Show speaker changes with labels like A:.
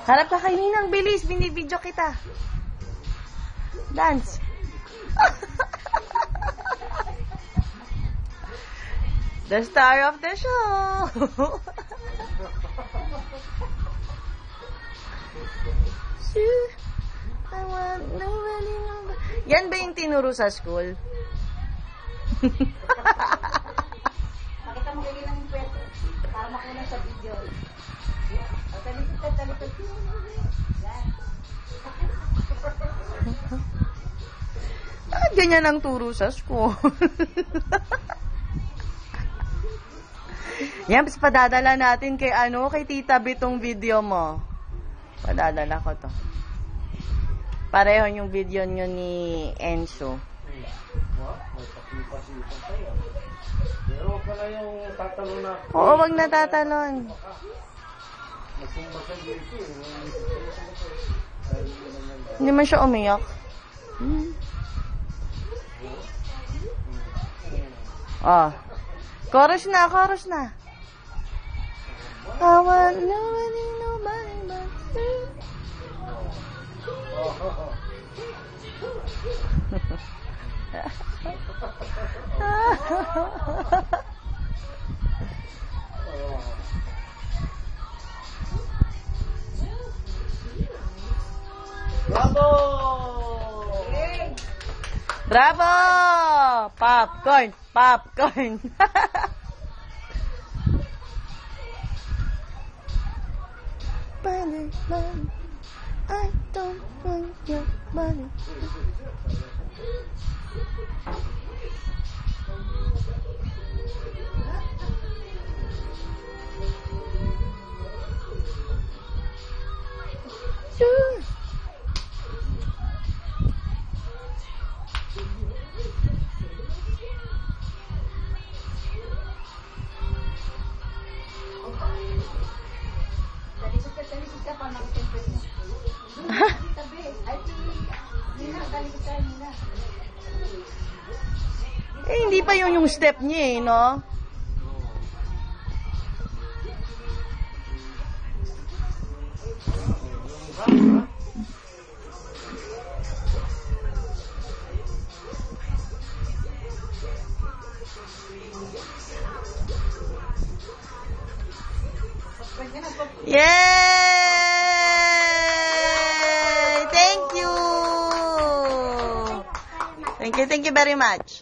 A: Harap ka kay Ninang, bilis, binibidyo kita. Dance. The star of the show. I want nobody. Yan ba yung tinuro sa school?
B: Pakita mo kayo ng pwesto para makunan sa video. Talikod. Yan.
A: Ganyan ang turo sa school. Yan, padadala natin kay kay Tita B tong video mo. Padadala ko to. Pareho yung video nyo ni Enzo.
C: Pero pala yung tatalon na.
A: Oo, wag na tatalon. Hindi man siya umiyak. Chorus na. I want nobody but you.
C: Bravo!
A: Bravo! Popcorn! Bunny, I don't want your money.
B: Talikod ka pa makitempet mo. Tabi. Ay, Nina, talikod ka, Nina.
A: Hindi pa yun yung step niya no? Yay! Thank you very much.